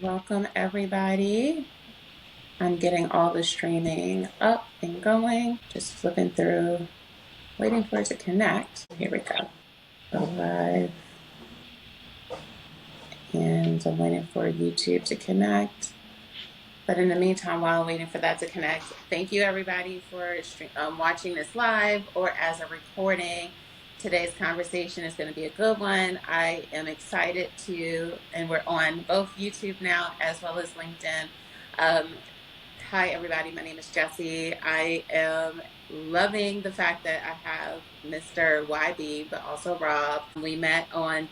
Welcome, everybody. I'm getting all the streaming up and going, just flipping through, waiting for it to connect. Here we go. Go live. And I'm waiting for YouTube to connect. But in the meantime, while I'm waiting for that to connect, thank you, everybody, for watching this live or as a recording. Today's conversation is going to be a good one. I am excited and we're on both YouTube now as well as LinkedIn. Hi, everybody. My name is Jessie. I am loving the fact that I have Mr. YB, but also Rob. We met on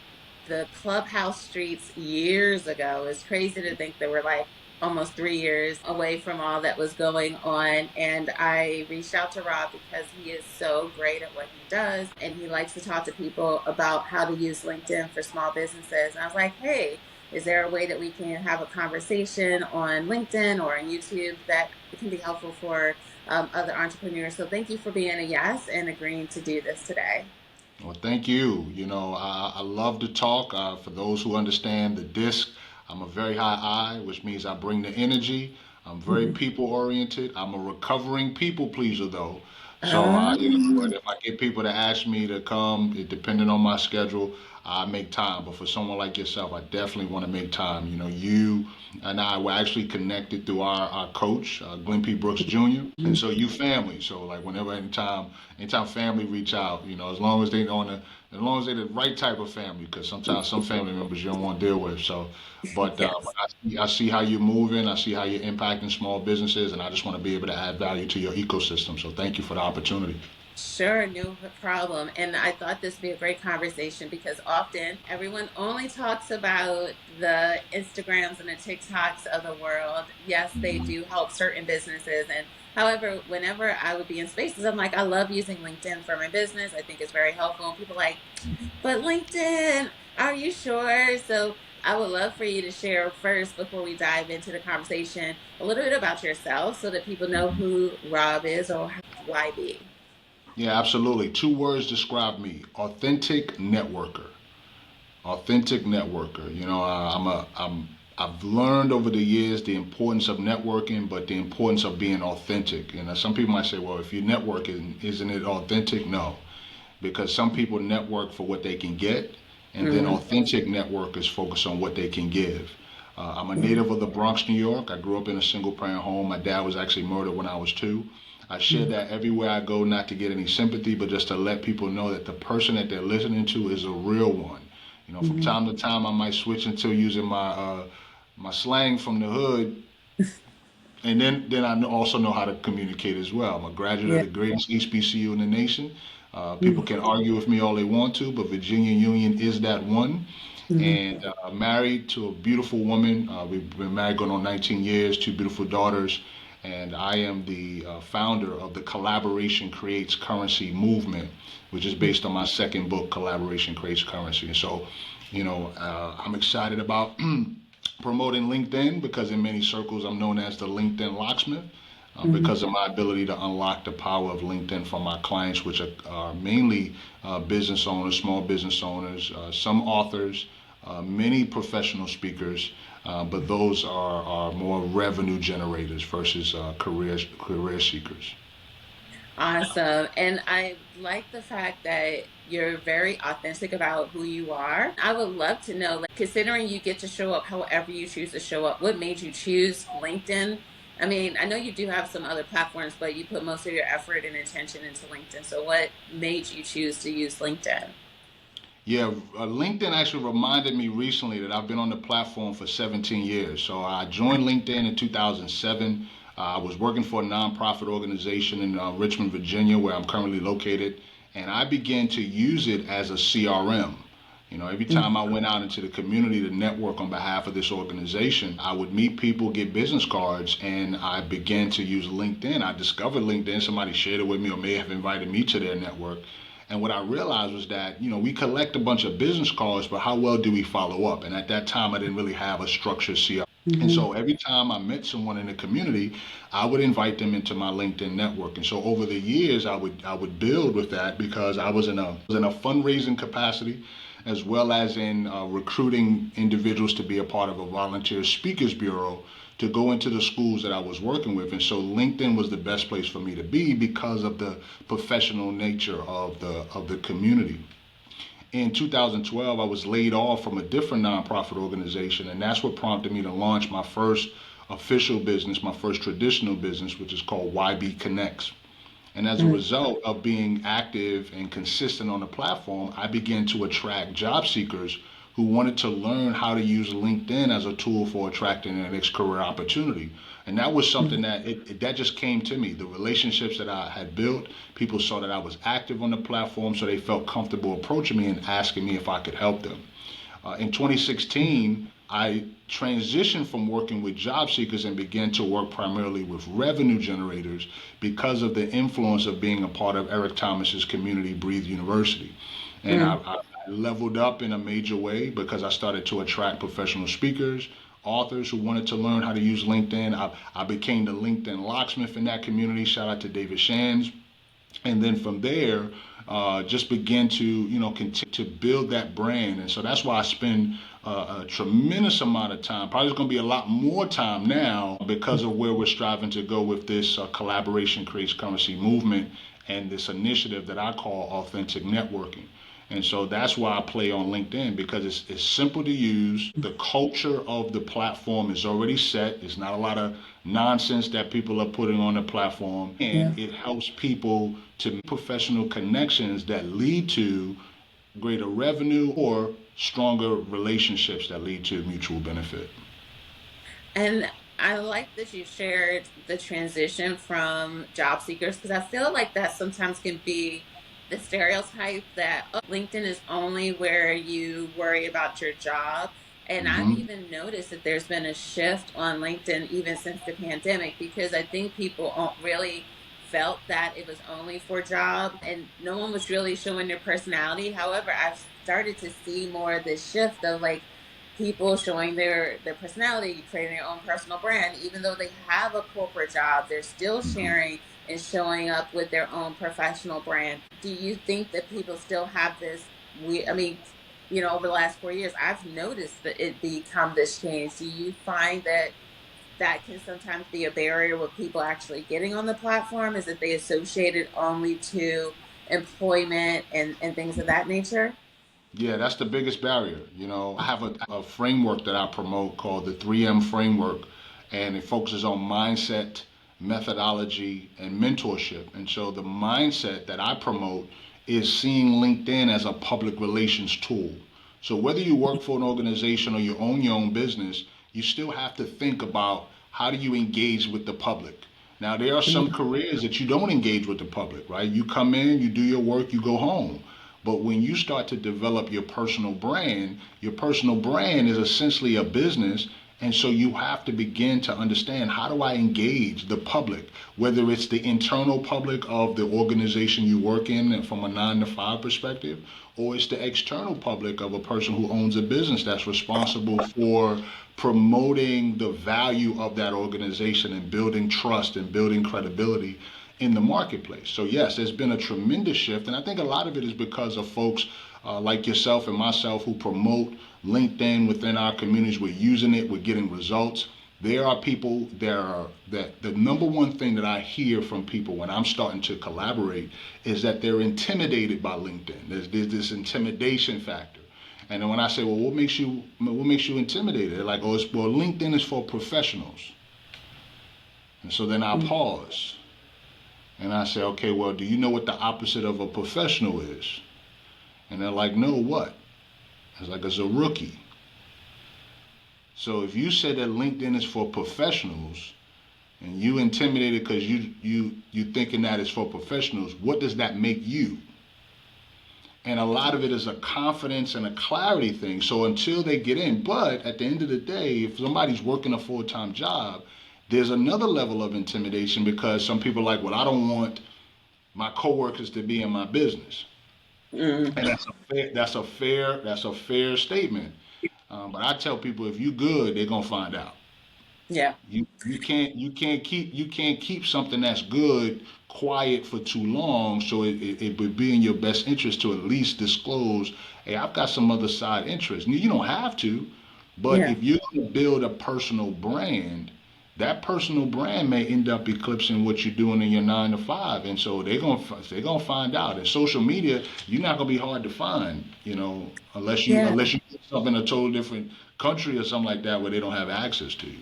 the Clubhouse streets years ago. It's crazy to think that we're like almost 3 years away from all that was going on. And I reached out to Rob because he is so great at what he does. And he likes to talk to people about how to use LinkedIn for small businesses. And I was like, hey, is there a way that we can have a conversation on LinkedIn or on YouTube that can be helpful for other entrepreneurs? So thank you for being a yes and agreeing to do this today. Well, thank you. I love to talk. For those who understand the disc, I'm a very high I, which means I bring the energy. I'm very people oriented. I'm a recovering people pleaser, though. So, if I get people to ask me to come, depending on my schedule, I make time. But for someone like yourself, I definitely want to make time. You and I were actually connected through our coach, Glenn P. Brooks Jr. And so you family. So like whenever, anytime family reach out, as long as as long as they're the right type of family, because sometimes some family members you don't want to deal with. So, but Yes. I see how you're moving. I see how you're impacting small businesses, and I just want to be able to add value to your ecosystem. So thank you for the opportunity. Sure, no problem. And I thought this would be a great conversation because often everyone only talks about the Instagrams and the TikToks of the world. Yes, they do help certain businesses. And however, whenever I would be in spaces, I'm like, I love using LinkedIn for my business. I think it's very helpful. And people are like, but LinkedIn, are you sure? So I would love for you to share first, before we dive into the conversation, a little bit about yourself so that people know who Rob is or YB. Yeah, absolutely. Two words describe me: authentic networker. Authentic networker. I've learned over the years the importance of networking, but the importance of being authentic. Some people might say, well, if you're networking, isn't it authentic? No, because some people network for what they can get, and then Mm-hmm. authentic networkers focus on what they can give. I'm a native of the Bronx, New York. I grew up in a single parent home. My dad was actually murdered when I was 2. I share that everywhere I go, not to get any sympathy, but just to let people know that the person that they're listening to is a real one. From Mm-hmm. time to time, I might switch into using my slang from the hood, and then I also know how to communicate as well. I'm a graduate of Yeah. the greatest HBCU in the nation. People Mm-hmm. can argue with me all they want to, but Virginia Union is that one. And married to a beautiful woman. We've been married going on 19 years, 2 beautiful daughters. And I am the founder of the Collaboration Creates Currency movement, which is based on my second book, Collaboration Creates Currency. And so, I'm excited about promoting LinkedIn because in many circles I'm known as the LinkedIn locksmith. Mm-hmm. Because of my ability to unlock the power of LinkedIn for my clients, which are mainly business owners, small business owners, some authors, many professional speakers, but those are more revenue generators versus career seekers. Awesome. And I like the fact that you're very authentic about who you are. I would love to know, like, considering you get to show up however you choose to show up, what made you choose LinkedIn? I mean, I know you do have some other platforms, but you put most of your effort and attention into LinkedIn. So, what made you choose to use LinkedIn? Yeah, LinkedIn actually reminded me recently that I've been on the platform for 17 years. So I joined LinkedIn in 2007. I was working for a nonprofit organization in Richmond, Virginia, where I'm currently located, and I began to use it as a CRM. Every time I went out into the community to network on behalf of this organization, I would meet people, get business cards, and I began to use LinkedIn. I discovered LinkedIn. Somebody shared it with me or may have invited me to their network. And what I realized was that, we collect a bunch of business cards, but how well do we follow up? And at that time, I didn't really have a structured CRM. And Mm-hmm. so every time I met someone in the community, I would invite them into my LinkedIn network. And so over the years, I would build with that because I was in a fundraising capacity, as well as in recruiting individuals to be a part of a volunteer speakers bureau to go into the schools that I was working with. And so LinkedIn was the best place for me to be because of the professional nature of the community. In 2012, I was laid off from a different nonprofit organization, and that's what prompted me to launch my first official business, my first traditional business, which is called YB Connects. And as a result of being active and consistent on the platform, I began to attract job seekers who wanted to learn how to use LinkedIn as a tool for attracting their next career opportunity. And that was something that just came to me. The relationships that I had built, people saw that I was active on the platform, so they felt comfortable approaching me and asking me if I could help them. In 2016, I transitioned from working with job seekers and began to work primarily with revenue generators because of the influence of being a part of Eric Thomas's community, Breathe University. And I leveled up in a major way because I started to attract professional speakers, authors who wanted to learn how to use LinkedIn. I became the LinkedIn locksmith in that community. Shout out to David Shands. And then from there, just begin to continue to build that brand. And so that's why I spend a tremendous amount of time. Probably going to be a lot more time now because of where we're striving to go with this collaboration creates currency movement and this initiative that I call authentic networking. And so that's why I play on LinkedIn, because it's simple to use. The culture of the platform is already set. There's not a lot of nonsense that people are putting on the platform. And it helps people to make professional connections that lead to greater revenue or stronger relationships that lead to mutual benefit. And I like that you shared the transition from job seekers, because I feel like that sometimes can be the stereotype that LinkedIn is only where you worry about your job. And I've Hmm. even noticed that there's been a shift on LinkedIn even since the pandemic, because I think people really felt that it was only for job and no one was really showing their personality. However, I've started to see more of this shift of like people showing their personality, creating their own personal brand. Even though they have a corporate job, they're still Hmm. sharing and showing up with their own professional brand. Do you think that people still have this? I mean, over the last 4 years, I've noticed that it become this change. Do you find that that can sometimes be a barrier with people actually getting on the platform? Is that they associate it only to employment and things of that nature? Yeah, that's the biggest barrier. I have a framework that I promote called the 3M framework, and it focuses on mindset, methodology, and mentorship. And so the mindset that I promote is seeing LinkedIn as a public relations tool. So whether you work for an organization or you own your own business, you still have to think about how do you engage with the public. Now, there are some careers that you don't engage with the public, right? You come in, you do your work, you go home. But when you start to develop your personal brand is essentially a business. And so you have to begin to understand, how do I engage the public, whether it's the internal public of the organization you work in from a 9 to 5 perspective, or it's the external public of a person who owns a business that's responsible for promoting the value of that organization and building trust and building credibility in the marketplace. So yes, there's been a tremendous shift, and I think a lot of it is because of folks like yourself and myself who promote LinkedIn within our communities. We're using it, we're getting results. There are people that the number one thing that I hear from people when I'm starting to collaborate is that they're intimidated by LinkedIn. There's this intimidation factor. And then when I say, well, what makes you intimidated? They're like, oh, well, LinkedIn is for professionals. And so then I pause. And I say, okay, well, do you know what the opposite of a professional is? And they're like, no, what? I was like, it's a rookie. So if you say that LinkedIn is for professionals and you intimidated because you thinking that it's for professionals, what does that make you? And a lot of it is a confidence and a clarity thing. So until they get in, but at the end of the day, if somebody's working a full-time job, there's another level of intimidation because some people are like, well, I don't want my coworkers to be in my business. And Mm-hmm. that's a fair statement. But I tell people, if you good, they're gonna find out. Yeah. You can't keep something that's good quiet for too long. So it would be in your best interest to at least disclose, hey, I've got some other side interest. You don't have to, but Yeah. if you're going to build a personal brand, that personal brand may end up eclipsing what you're doing in your 9 to 5, and so they're gonna find out. And social media, you're not gonna be hard to find, unless you Yeah. unless you do something in a total different country or something like that where they don't have access to you.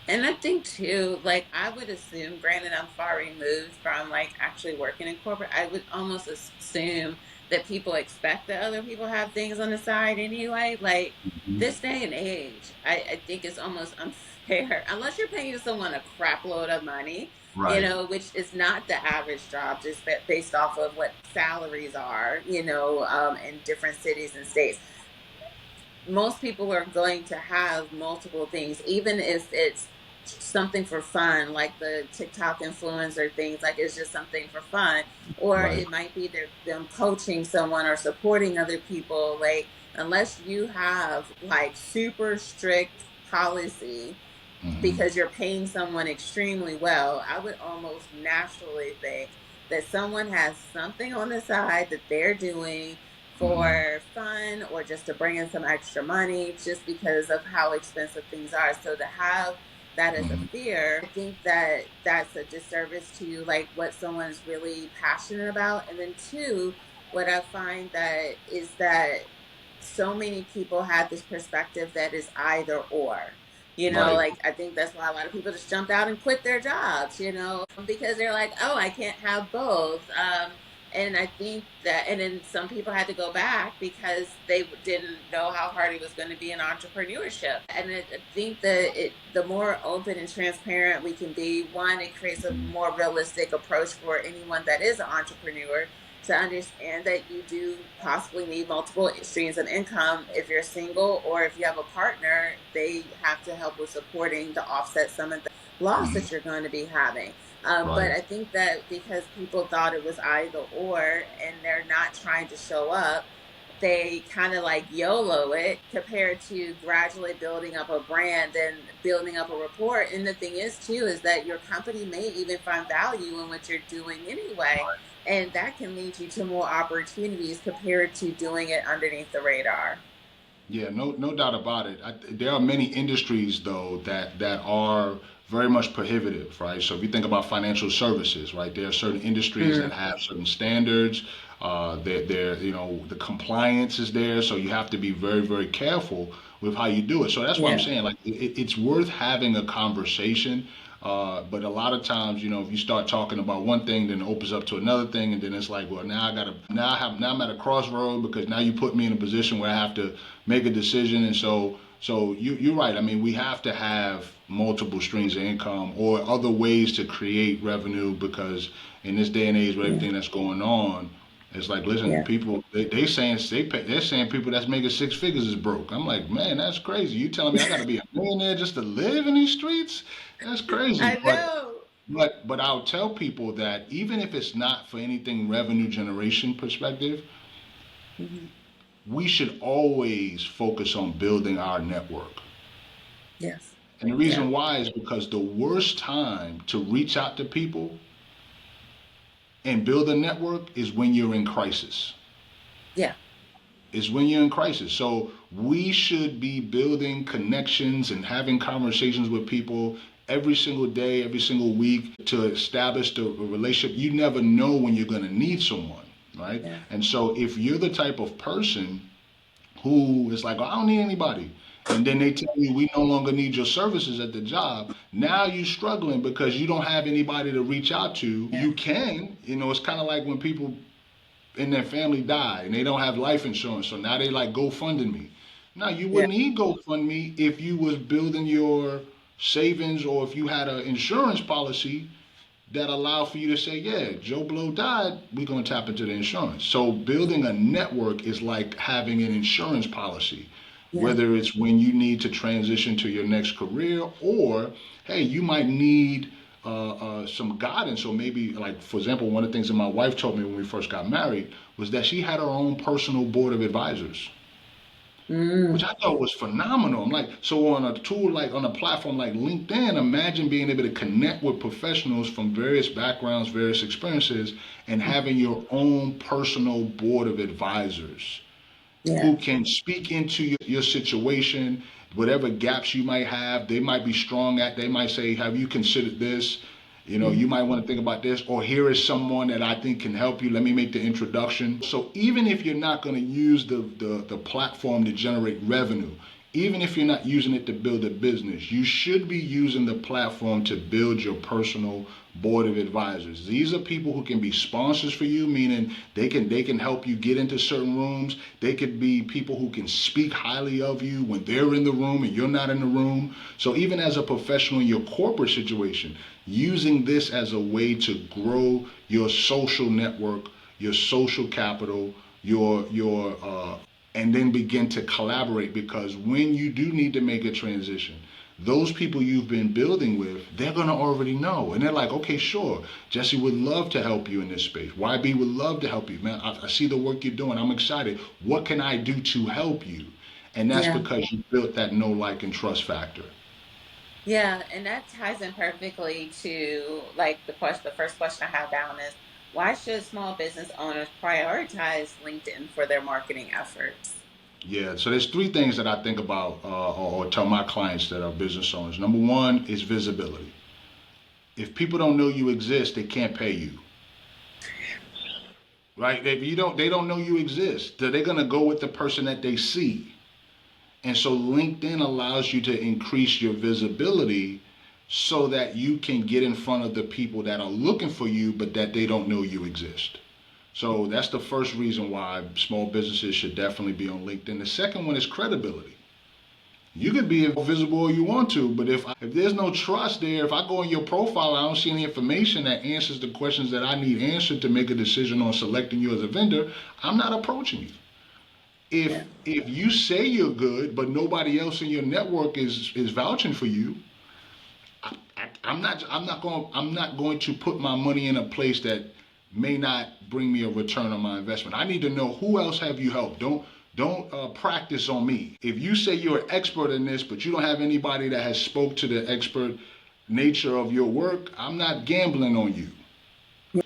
And I think too, like I would assume, granted I'm far removed from like actually working in corporate, I would almost assume that people expect that other people have things on the side anyway. Like this day and age, I think it's almost unfair unless you're paying someone a crap load of money, Right. which is not the average job, just based off of what salaries are, in different cities and states. Most people are going to have multiple things, even if it's something for fun, like the TikTok influencer things, like it's just something for fun, or Right. it might be them coaching someone or supporting other people. Like, unless you have like super strict policy Hmm. because you're paying someone extremely well, I would almost naturally think that someone has something on the side that they're doing Hmm. for fun or just to bring in some extra money just because of how expensive things are. So to have that as a Hmm. fear, I think that that's a disservice to like what someone's really passionate about. And then two, what I find that is that so many people have this perspective that is either or. Right. Like I think that's why a lot of people just jump out and quit their jobs, because they're like, oh, I can't have both. And I think that, and then some people had to go back because they didn't know how hard it was going to be in entrepreneurship. And I think that the more open and transparent we can be, one, it creates a more realistic approach for anyone that is an entrepreneur to understand that you do possibly need multiple streams of income. If you're single or if you have a partner, they have to help with supporting to offset some of the loss Hmm. that you're going to be having. But Right. I think that because people thought it was either or and they're not trying to show up, they kind of like YOLO it compared to gradually building up a brand and building up a rapport. And the thing is, too, is that your company may even find value in what you're doing anyway. And that can lead you to more opportunities compared to doing it underneath the radar. Yeah, no doubt about it. There are many industries though that are very much prohibitive, right? So if you think about financial services, right, there are certain industries that Mm, have certain standards. The compliance is there, so you have to be very, very careful with how you do it. So that's what I'm yeah. saying. Like, it's worth having a conversation. But a lot of times, if you start talking about one thing, then it opens up to another thing, and then it's like, well, now I'm at a crossroad because now you put me in a position where I have to make a decision, and so you're right. I mean, we have to have multiple streams of income or other ways to create revenue because in this day and age with Yeah. everything that's going on, it's like, listen, Yeah. people they're saying people that's making 6 figures is broke. I'm like, man, that's crazy. You telling me I got to be a millionaire just to live in these streets? That's crazy. I know. But I'll tell people that even if it's not for anything revenue generation perspective, Hmm. we should always focus on building our network. Yes. And the Yeah. reason why is because the worst time to reach out to people and build a network is when you're in crisis. Yeah. Is when you're in crisis. So we should be building connections and having conversations with people every single day, every single week to establish the relationship. You never know when you're going to need someone, right? Yeah. And so if you're the type of person who is like, oh, I don't need anybody. And then they tell you we no longer need your services at the job. Now you're struggling because you don't have anybody to reach out to. Yeah. You can, it's kind of like when people in their family die and they don't have life insurance, so now they like GoFundMe me. Now you Yeah. wouldn't need GoFundMe if you was building your savings or if you had an insurance policy that allow for you to say, yeah, Joe Blow died, we're going to tap into the insurance. So building a network is like having an insurance policy, Yeah. whether it's when you need to transition to your next career or, hey, you might need some guidance. Or maybe, like, for example, one of the things that my wife told me when we first got married was that she had her own personal board of advisors. Mm. which I thought was phenomenal. I'm like, so on a tool like on a platform like LinkedIn, imagine being able to connect with professionals from various backgrounds, various experiences, and having your own personal board of advisors Yeah. who can speak into your situation, whatever gaps you might have, they might be strong at. They might say, have you considered this? You know, Mm. you might want to think about this, or here is someone that I think can help you. Let me make the introduction. So even if you're not going to use the platform to generate revenue, even if you're not using it to build a business, you should be using the platform to build your personal board of advisors. These are people who can be sponsors for you, meaning they can help you get into certain rooms. They could be people who can speak highly of you when they're in the room and you're not in the room. So even as a professional in your corporate situation, using this as a way to grow your social network, your social capital, your and then begin to collaborate, because when you do need to make a transition, those people you've been building with, they're going to already know. And they're like, okay, sure, Jesse would love to help you in this space. YB would love to help you. Man, I see the work you're doing. I'm excited. What can I do to help you? And that's Yeah. because you built that know, like, and trust factor. Yeah, and that ties in perfectly to like the first question I have down is why should small business owners prioritize LinkedIn for their marketing efforts? Yeah, so there's three things that I think about or tell my clients that are business owners. Number one is visibility. If people don't know you exist, they can't pay you. Right? If you don't, they don't know you exist. So they're gonna go with the person that they see. And so LinkedIn allows you to increase your visibility so that you can get in front of the people that are looking for you, but that they don't know you exist. So that's the first reason why small businesses should definitely be on LinkedIn. The second one is credibility. You could be as visible as you want to, but if there's no trust there, if I go in your profile, I don't see any information that answers the questions that I need answered to make a decision on selecting you as a vendor, I'm not approaching you. Yeah. If you say you're good, but nobody else in your network is vouching for you, I'm not going to put my money in a place that may not bring me a return on my investment. I need to know who else have you helped. Don't practice on me. If you say you're an expert in this, but you don't have anybody that has spoke to the expert nature of your work, I'm not gambling on you.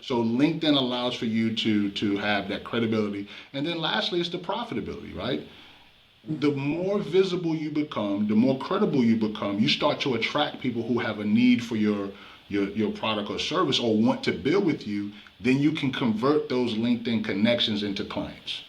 So LinkedIn allows for you to have that credibility. And then lastly, it's the profitability, right? The more visible you become, the more credible you become, you start to attract people who have a need for your product or service or want to build with you. Then you can convert those LinkedIn connections into clients.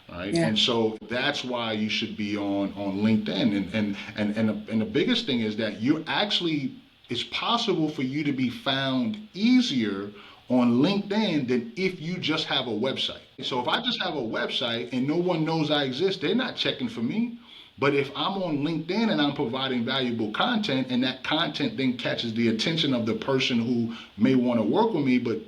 Right. Yeah. And so that's why you should be on LinkedIn. And the biggest thing is that you actually, it's possible for you to be found easier on LinkedIn than if you just have a website. So if I just have a website and no one knows I exist, they're not checking for me. But if I'm on LinkedIn and I'm providing valuable content, and that content then catches the attention of the person who may want to work with me, but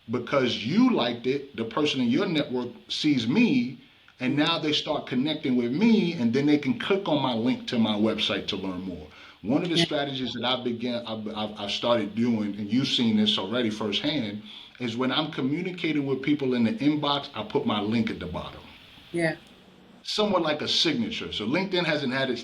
because you liked it, the person in your network sees me, and now they start connecting with me, and then they can click on my link to my website to learn more. One of the Yeah. strategies that I've started doing, and you've seen this already firsthand, is when I'm communicating with people in the inbox, I put my link at the bottom, Yeah. somewhat like a signature. So LinkedIn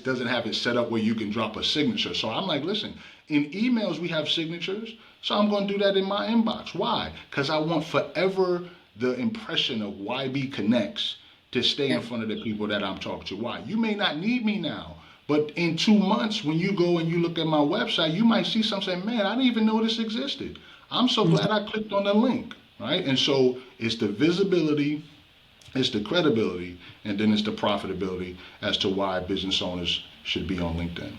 doesn't have it set up where you can drop a signature. So I'm like, listen, in emails we have signatures, so I'm going to do that in my inbox. Why? Because I want forever the impression of YB Connects to stay Yeah. in front of the people that I'm talking to. Why? You may not need me now, but in 2 months, when you go and you look at my website, you might see something saying, man, I didn't even know this existed. I'm so glad I clicked on the link, right? And so it's the visibility, it's the credibility, and then it's the profitability as to why business owners should be on LinkedIn.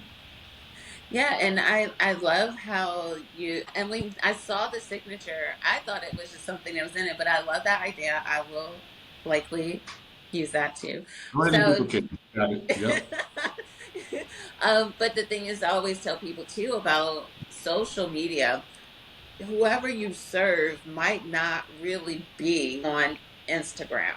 Yeah, and I love how you and when I saw the signature, I thought it was just something that was in it, but I love that idea. I will likely use that too. Go ahead and So, duplicate. Got it. Yep. but the thing is, I always tell people too about social media. Whoever you serve might not really be on Instagram.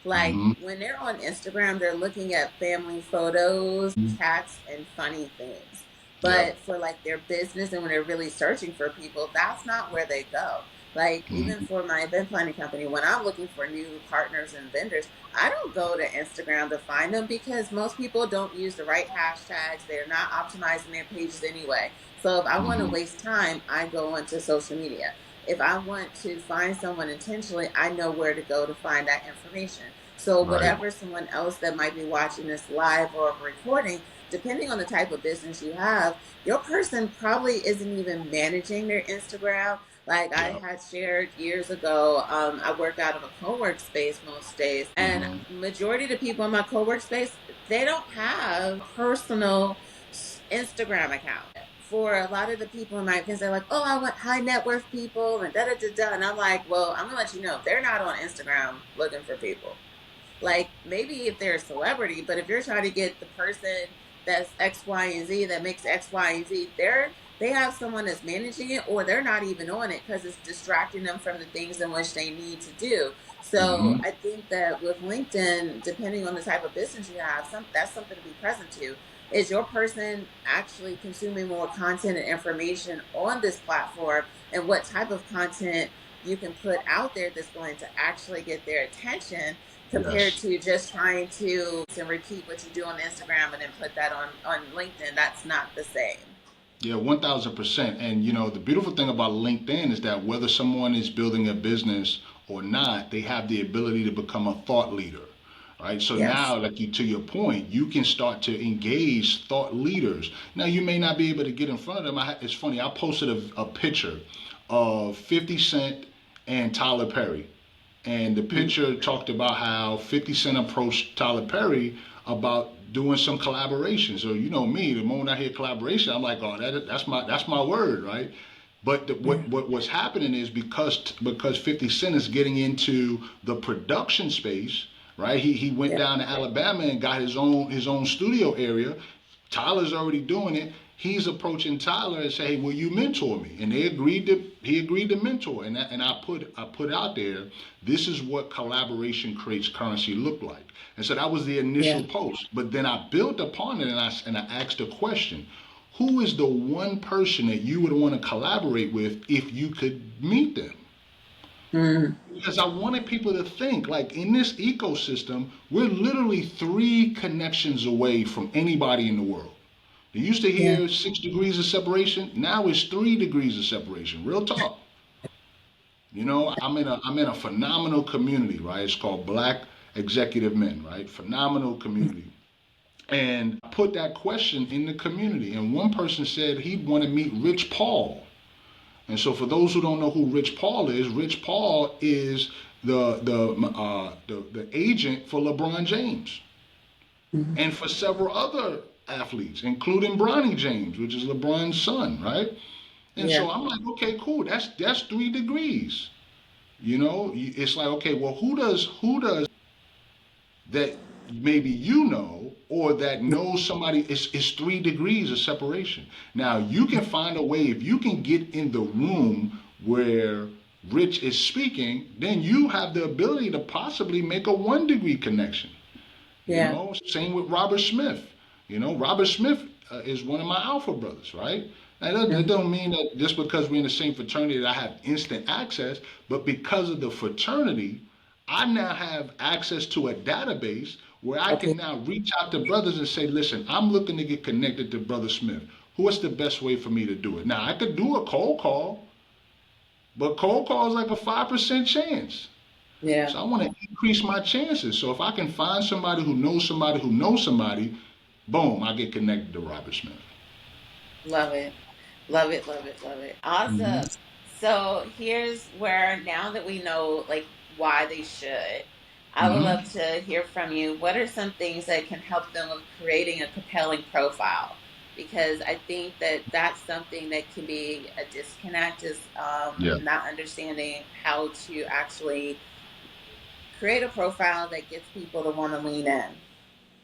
Like Mm-hmm. when they're on Instagram, they're looking at family photos, cats, and funny things. Yep. But for like their business and when they're really searching for people, that's not where they go. Like even Mhm. for my event planning company, when I'm looking for new partners and vendors, I don't go to Instagram to find them because most people don't use the right hashtags. They're not optimizing their pages anyway. So if I want to Mhm. waste time, I go onto social media. If I want to find someone intentionally, I know where to go to find that information. So Right. whatever someone else that might be watching this live or recording, depending on the type of business you have, your person probably isn't even managing their Instagram. Like I Yeah. had shared years ago, I work out of a co-work space most days, and Mhm. majority of the people in my co-work space, they don't have personal Instagram account. For a lot of the people in my events, they're like, "Oh, I want high net worth people," and da da da da. And I'm like, "Well, I'm gonna let you know they're not on Instagram looking for people. Like maybe if they're a celebrity, but if you're trying to get the person that's X, Y, and Z that makes X, Y, and Z, they have someone that's managing it, or they're not even on it because it's distracting them from the things in which they need to do. So Mhm. I think that with LinkedIn, depending on the type of business you have, that's something to be present to. Is your person actually consuming more content and information on this platform, and what type of content you can put out there that's going to actually get their attention, compared Yes. to just trying to and repeat what you do on Instagram and then put that on LinkedIn. That's not the same. Yeah, 1000%. And the beautiful thing about LinkedIn is that whether someone is building a business or not, they have the ability to become a thought leader. Right. So Yes. now, like to your point, you can start to engage thought leaders. Now, you may not be able to get in front of them. It's funny. I posted a picture of 50 Cent and Tyler Perry. And the Mm-hmm. picture talked about how 50 Cent approached Tyler Perry about doing some collaboration. So me, the moment I hear collaboration, I'm like, oh, that's my word, right? But Yeah. what's happening is because 50 Cent is getting into the production space, right? He went Yeah. down to Alabama and got his own studio area. Tyler's already doing it. He's approaching Tyler and say, "Hey, will you mentor me?" And he agreed to mentor. And I put out there, this is what collaboration creates currency look like. And so that was the initial Yeah. post. But then I built upon it, and I asked a question: who is the one person that you would want to collaborate with if you could meet them? Mm-hmm. Because I wanted people to think like in this ecosystem, we're literally 3 connections away from anybody in the world. You used to Yeah. hear 6 degrees of separation. Now it's 3 degrees of separation. Real talk. I'm in a phenomenal community, right? It's called Black Executive Men, right? Phenomenal community. And I put that question in the community, and one person said he'd want to meet Rich Paul. And so, for those who don't know who Rich Paul is the agent for LeBron James Mm-hmm. and for several other athletes, including Bronny James, which is LeBron's son, right? And Yeah. so I'm like, okay, cool. That's 3 degrees. It's like, okay, well, who does that maybe or that knows somebody is 3 degrees of separation. Now you can find a way if you can get in the room where Rich is speaking, then you have the ability to possibly make a 1 degree connection. Yeah. Same with Robert Smith. Robert Smith is one of my alpha brothers, right? Now, that Mm-hmm. don't mean that just because we're in the same fraternity that I have instant access, but because of the fraternity, I now have access to a database where I Okay. can now reach out to brothers and say, listen, I'm looking to get connected to Brother Smith. What's the best way for me to do it? Now, I could do a cold call, but cold call is like a 5% chance. Yeah. So I want to increase my chances. So if I can find somebody who knows somebody who knows somebody, boom, I get connected to Robert Smith. Love it. Love it. Love it. Love it. Hmm. Awesome. So here's where, now that we know like why they should, I would Hmm. love to hear from you. What are some things that can help them with creating a compelling profile? Because I think that that's something that can be a disconnect, is Yeah. not understanding how to actually create a profile that gets people to want to lean in.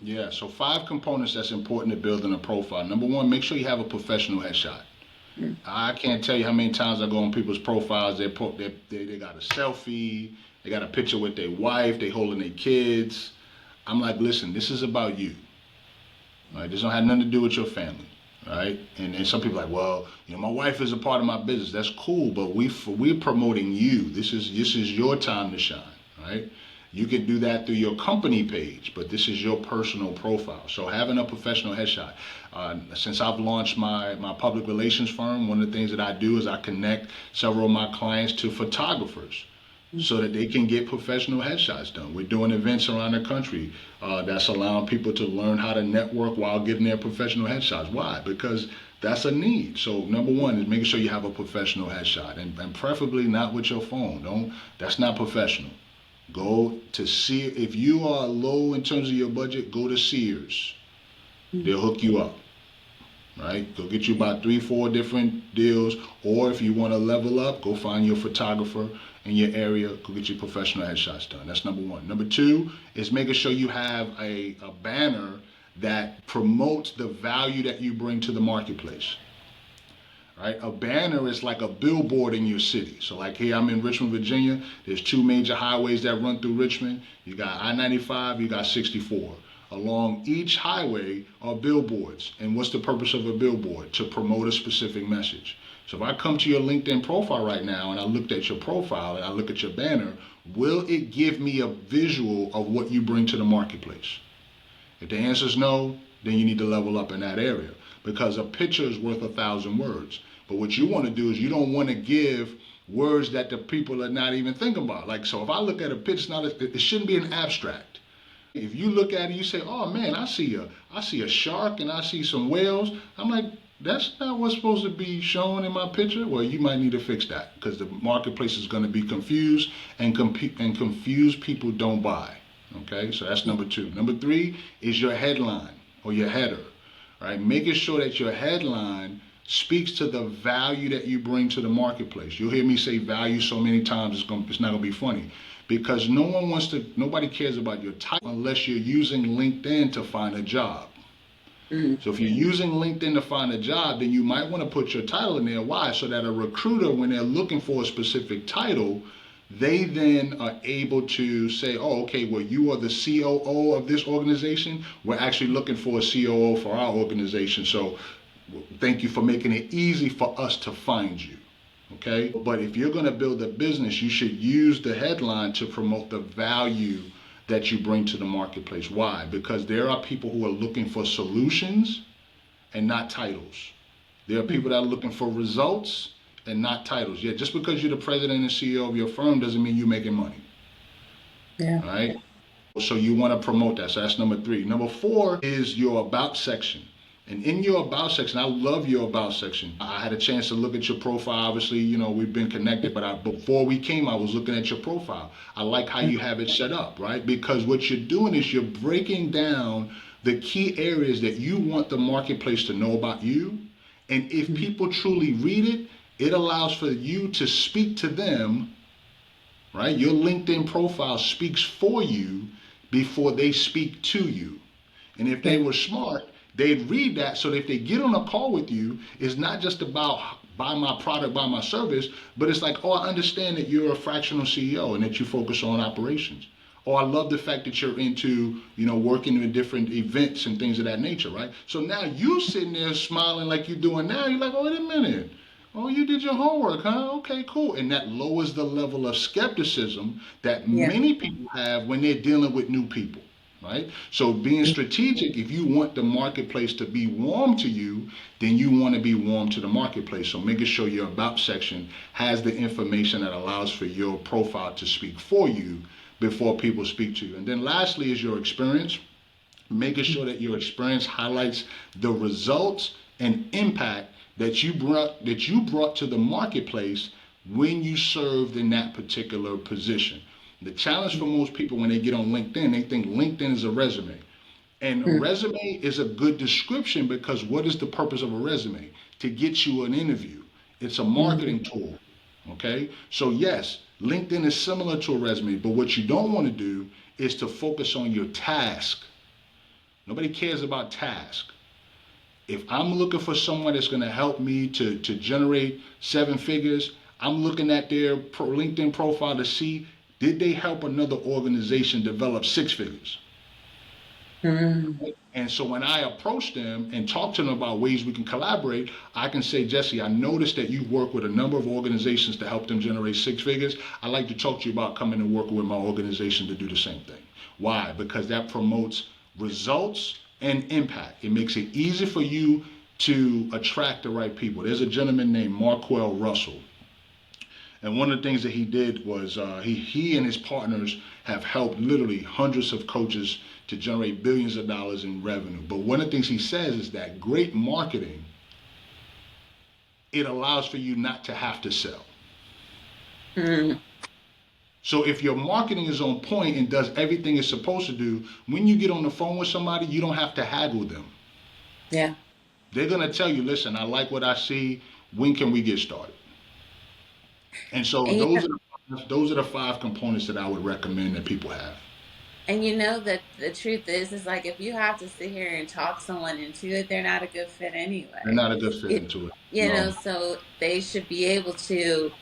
Yeah. So 5 components that's important to building a profile. Number one, make sure you have a professional headshot. Mm. I can't tell you how many times I go on people's profiles. They got a selfie. They got a picture with their wife. They holding their kids. I'm like, listen, this is about you. Right? This don't have nothing to do with your family. right? And some people are like, well, my wife is a part of my business. That's cool, but we're promoting you. This is your time to shine, right? You can do that through your company page, but this is your personal profile. So having a professional headshot. Since I've launched my public relations firm, one of the things that I do is I connect several of my clients to photographers so that they can get professional headshots done. We're doing events around the country that's allowing people to learn how to network while getting their professional headshots. Why? Because that's a need. So number one is making sure you have a professional headshot, and preferably not with your phone. That's not professional. Go to see if you are low in terms of your budget. Go to Sears. They'll hook you up. Right? Go get you about 3-4 different deals, or if you want to level up, go find your photographer in your area, go get your professional headshots done. That's number one. Number two is making sure you have a banner that promotes the value that you bring to the marketplace. Right? A banner is like a billboard in your city. So like here, I'm in Richmond, Virginia. There's 2 major highways that run through Richmond. You got I-95, you got 64. Along each highway are billboards. And what's the purpose of a billboard? To promote a specific message. So if I come to your LinkedIn profile right now and I looked at your profile and I look at your banner, will it give me a visual of what you bring to the marketplace? If the answer is no, then you need to level up in that area, because a picture is worth 1,000 words. But what you want to do is you don't want to give words that the people are not even thinking about. Like, so if I look at a picture, it shouldn't be an abstract. If you look at it, you say, "Oh man, I see a shark and I see some whales." I'm like, that's not what's supposed to be shown in my picture. Well, you might need to fix that, because the marketplace is going to be confused, and confused people don't buy. Okay, so that's number two. Number three is your headline or your header, right? Making sure that your headline speaks to the value that you bring to the marketplace. You'll hear me say value so many times, it's not gonna be funny, because nobody cares about your title unless you're using LinkedIn to find a job. So if you're using LinkedIn to find a job, then you might want to put your title in there. Why? So that a recruiter, when they're looking for a specific title, they then are able to say, "Oh, okay, well, you are the COO of this organization. We're actually looking for a COO for our organization. So thank you for making it easy for us to find you." Okay? But if you're going to build a business, you should use the headline to promote the value that you bring to the marketplace. Why? Because there are people who are looking for solutions and not titles. There are people that are looking for results and not titles. Yeah, just because you're the president and CEO of your firm doesn't mean you're making money. Yeah. Right? So you want to promote that. So that's number three. Number four is your about section. And in your about section, I love your about section. I had a chance to look at your profile. Obviously, we've been connected, but before we came, I was looking at your profile. I like how you have it set up, right? Because what you're doing is you're breaking down the key areas that you want the marketplace to know about you. And if people truly read it, it allows for you to speak to them, right? Your LinkedIn profile speaks for you before they speak to you. And if they were smart, they'd read that, so that if they get on a call with you, it's not just about buy my product, buy my service, but it's like, "Oh, I understand that you're a fractional CEO and that you focus on operations. Oh, I love the fact that you're into, working with different events and things of that nature," right? So now you sitting there smiling like you're doing now. You're like, "Oh, wait a minute. Oh, you did your homework, huh? Okay, cool." And that lowers the level of skepticism that Yeah. many people have when they're dealing with new people. Right? So being strategic, if you want the marketplace to be warm to you, then you want to be warm to the marketplace. So making sure your about section has the information that allows for your profile to speak for you before people speak to you. And then lastly is your experience. Making sure that your experience highlights the results and impact that you brought to the marketplace when you served in that particular position. The challenge for most people when they get on LinkedIn, they think LinkedIn is a resume. And a resume is a good description, because what is the purpose of a resume? To get you an interview. It's a marketing tool. Okay? So yes, LinkedIn is similar to a resume, but what you don't want to do is to focus on your task. Nobody cares about task. If I'm looking for someone that's going to help me to generate 7 figures, I'm looking at their LinkedIn profile to see, did they help another organization develop 6 figures? Mm. And so when I approach them and talk to them about ways we can collaborate, I can say, Jesse, I noticed that you work with a number of organizations to help them generate six figures. I'd like to talk to you about coming and working with my organization to do the same thing. Why? Because that promotes results and impact. It makes it easy for you to attract the right people. There's a gentleman named Marquell Russell. And one of the things that he did was he and his partners have helped literally hundreds of coaches to generate billions of dollars in revenue. But one of the things he says is that great marketing, it allows for you not to have to sell. Mm. So if your marketing is on point and does everything it's supposed to do, when you get on the phone with somebody, you don't have to haggle them. Yeah. They're gonna tell you, listen, I like what I see. When can we get started? And so And you know, those are the five components that I would recommend that people have. and you know that the truth is like if you have to sit here and talk someone into it, they're not a good fit They're anyway. not a good fit It, into it. you No. know, so they should be able to,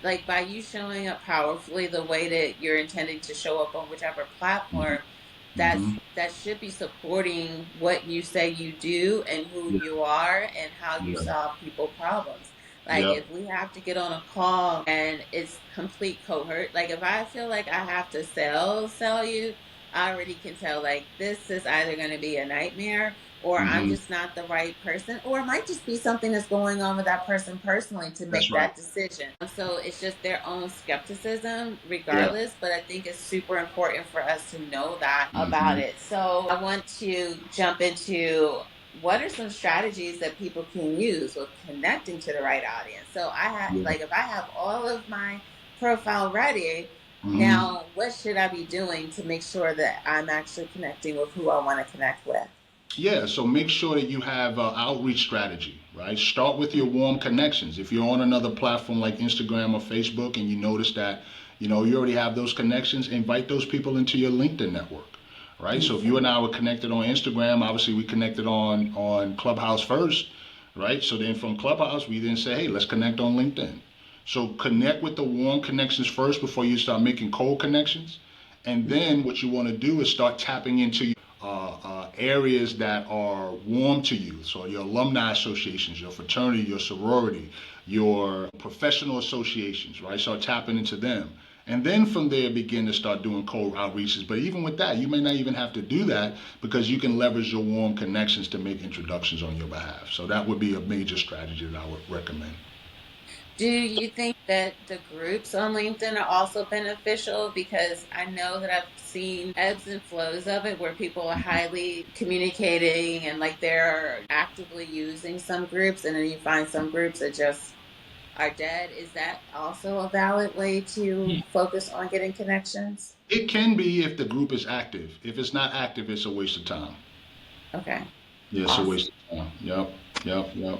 like, by you showing up powerfully the way that you're intending to show up on whichever platform, Mm-hmm. that should be supporting what you say you do and who Yeah. you are and how you Yeah. solve people problems. Like Yep. if we have to get on a call and it's complete cohort, like if I feel like I have to sell you, I already can tell like this is either going to be a nightmare or I'm Mm-hmm. just not the right person, or it might just be something that's going on with that person personally to That's make right. that decision. So it's just their own skepticism, Yeah. regardless. But I think it's super important for us to know that about Mm-hmm. it. So I want to jump into what are some strategies that people can use with connecting to the right audience. So I have, Yeah. like, if I have all of my profile ready, Mm-hmm. now what should I be doing to make sure that I'm actually connecting with who I want to connect with? Yeah. So make sure that you have outreach strategy, right? Start with your warm connections. If you're on another platform like Instagram or Facebook and you notice that, you already have those connections, invite those people into your LinkedIn network, right? So if you and I were connected on Instagram, obviously we connected on Clubhouse first, right? So then from Clubhouse, we then say, hey, let's connect on LinkedIn. So connect with the warm connections first before you start making cold connections. And then what you want to do is start tapping into areas that are warm to you. So your alumni associations, your fraternity, your sorority, your professional associations, right? Start tapping into them. And then from there, begin to start doing cold outreaches. But even with that, you may not even have to do that because you can leverage your warm connections to make introductions on your behalf. So that would be a major strategy that I would recommend. Do you think that the groups on LinkedIn are also beneficial? Because I know that I've seen ebbs and flows of it where people are highly communicating and like they're actively using some groups, and then you find some groups that just are dead. Is that also a valid way to focus on getting connections? It can be if the group is active. If it's not active, it's a waste of time. Okay, Yeah, it's a awesome. waste of time. Yep, yep, yep.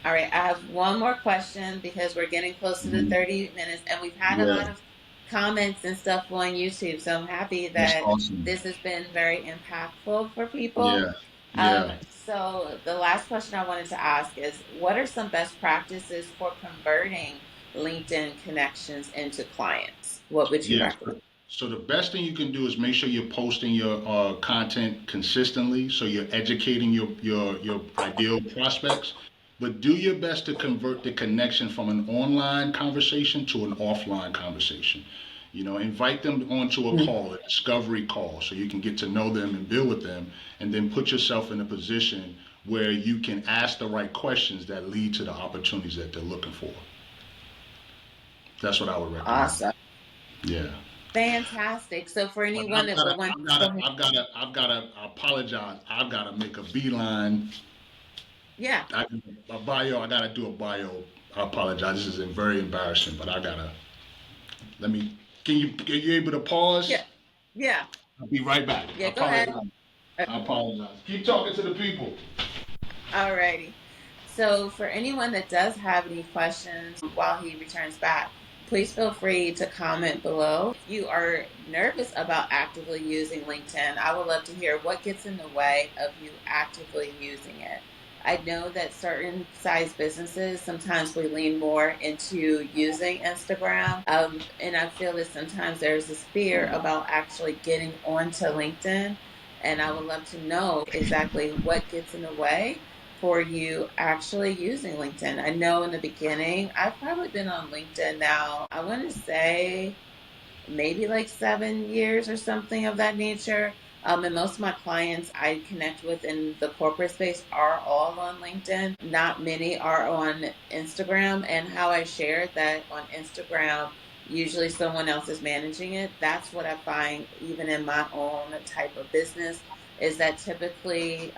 All right, I have one more question because we're getting close to the Mhm. 30 minutes and we've had a Yeah, lot of comments and stuff on YouTube. So I'm happy that's that awesome. this has been very impactful for people. Yeah, yeah. So the last question I wanted to ask is what are some best practices for converting LinkedIn connections into clients? What would you Yeah. recommend? So the best thing you can do is make sure you're posting your content consistently, so you're educating your ideal prospects. But do your best to convert the connection from an online conversation to an offline conversation. Invite them onto a call, a discovery call, so you can get to know them and build with them, and then put yourself in a position where you can ask the right questions that lead to the opportunities that they're looking for. That's what I would recommend. Awesome. Yeah. Fantastic. So for But anyone I've that gotta, would want, I've go gotta, ahead. I've gotta apologize. I've gotta make a beeline. Yeah. I, a bio. I gotta do a bio. I apologize. This is very embarrassing, but I gotta. Let me. Are you able to pause? Yeah. Yeah. I'll be right back. I Yeah. Go ahead. apologize. I apologize. Keep talking to the people. Alrighty. So, for anyone that does have any questions while he returns back, please feel free to comment below. If you are nervous about actively using LinkedIn, I would love to hear what gets in the way of you actively using it. I know that certain size businesses sometimes we lean more into using Instagram, and I feel that sometimes there's this fear about actually getting onto LinkedIn And I would love to know exactly what gets in the way for you actually using LinkedIn. I know in the beginning, I've probably been on LinkedIn now, I want to say maybe like 7 years or something of that nature. And most of my clients I connect with in the corporate space are all on LinkedIn. Not many are on Instagram. And how I shared that on Instagram, usually someone else is managing it. That's what I find, even in my own type of business, is that typically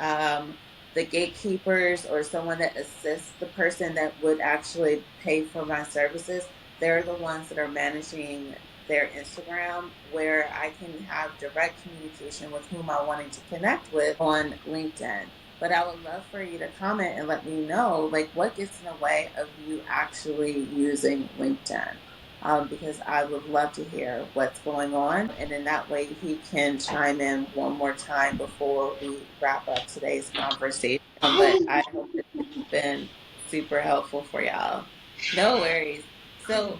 the gatekeepers or someone that assists the person that would actually pay for my services, they're the ones that are managing their Instagram, where I can have direct communication with whom I wanted to connect with on LinkedIn. But I would love for you to comment and let me know, like, what gets in the way of you actually using LinkedIn. Because I would love to hear what's going on. And in that way, he can chime in one more time before we wrap up today's conversation. But I hope that this has been super helpful for y'all. No worries. So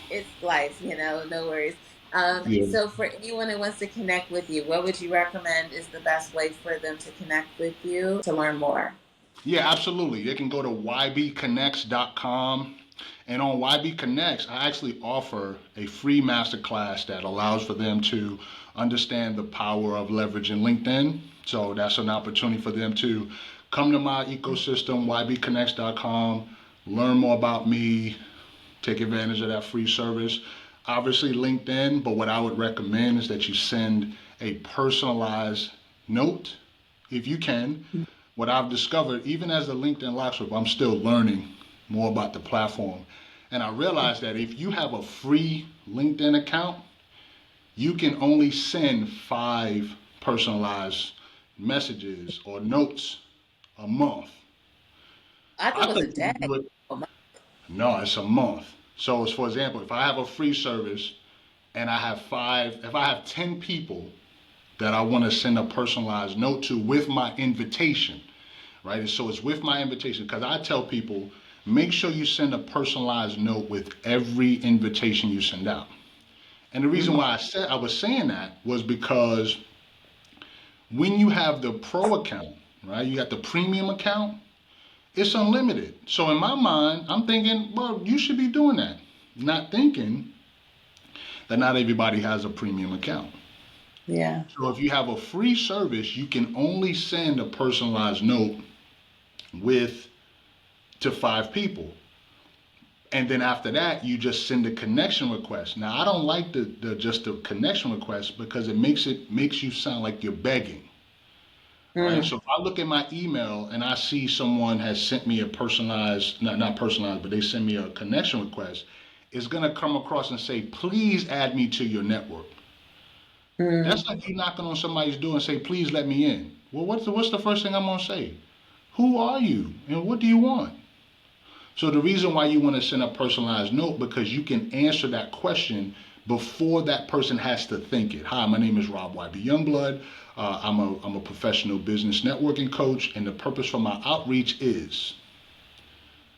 it's life, no worries. Yeah. So for anyone who wants to connect with you, what would you recommend is the best way for them to connect with you to learn more? Yeah, absolutely. They can go to ybconnects.com. And on YB Connects, I actually offer a free masterclass that allows for them to understand the power of leveraging LinkedIn. So that's an opportunity for them to come to my ecosystem, ybconnects.com, learn more about me, take advantage of that free service. Obviously, LinkedIn, but what I would recommend is that you send a personalized note if you can. What I've discovered, even as a LinkedIn Live Group, I'm still learning more about the platform. And I realized that if you have a free LinkedIn account, you can only send 5 personalized messages or notes a month. I thought I it was a think you day. can do it. Oh my, No, it's a month. So, it's, for example, if I have a free service and if I have 10 people that I want to send a personalized note to with my invitation, right? And so it's with my invitation because I tell people, make sure you send a personalized note with every invitation you send out. And the reason mhm. why I was saying that was because when you have the pro account, right? You got the premium account, it's unlimited. So in my mind, I'm thinking, well, you should be doing that. Not thinking that not everybody has a premium account. Yeah. So if you have a free service, you can only send a personalized note with to 5 people. And then after that, you just send a connection request. Now I don't like the just the connection request because it makes you sound like you're begging. Right. Mm. So if I look at my email and I see someone has sent me a personalized, not personalized, but they send me a connection request, it's gonna come across and say, please add me to your network. Mm. That's like you knocking on somebody's door and say, please let me in. Well, what's the first thing I'm gonna say? Who are you and what do you want? So the reason why you want to send a personalized note because you can answer that question before that person has to think it. Hi, my name is Rob YB Youngblood. I'm a professional business networking coach, and the purpose for my outreach is,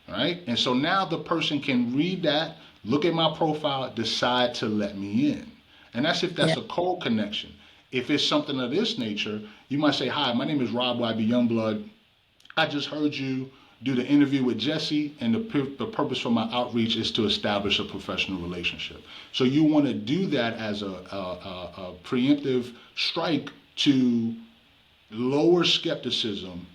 all right. And so now the person can read that, look at my profile, decide to let me in, and that's Yeah. a cold connection. If it's something of this nature, you might say, "Hi, my name is Rob YB Youngblood. I just heard you do the interview with Jesse, and the purpose for my outreach is to establish a professional relationship." So you want to do that as a preemptive strike to lower skepticism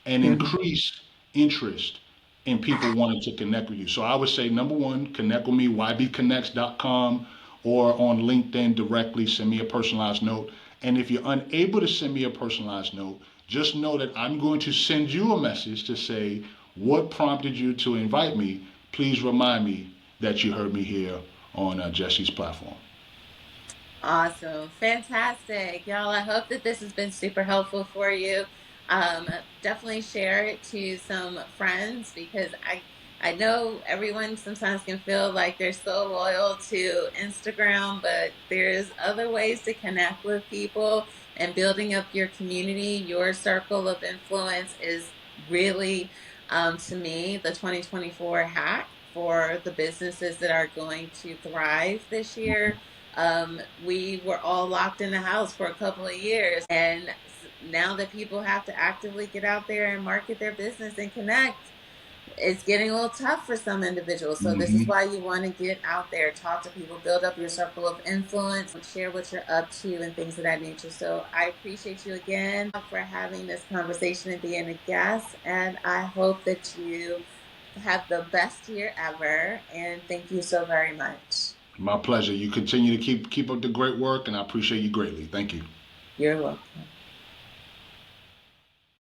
and Mhm. increase interest in people wanting to connect with you. So I would say number one, connect with me, ybconnects.com, or on LinkedIn directly, send me a personalized note. And if you're unable to send me a personalized note, just know that I'm going to send you a message to say, what prompted you to invite me? Please remind me that you heard me here on Jesse's platform. Awesome. Fantastic. Y'all, I hope that this has been super helpful for you. Definitely share it to some friends because I know everyone sometimes can feel like they're so loyal to Instagram, but there's other ways to connect with people and building up your community, your circle of influence is really, to me, the 2024 hack for the businesses that are going to thrive this year. We were all locked in the house for a couple of years, and now that people have to actively get out there and market their business and connect, it's getting a little tough for some individuals. So this is Hmm. why you want to get out there, talk to people, build up your circle of influence, share what you're up to and things of that nature. So I appreciate you again for having this conversation and being a guest. And I hope that you have the best year ever. And thank you so very much. My pleasure. You continue to keep up the great work, and I appreciate you greatly. Thank you. You're welcome.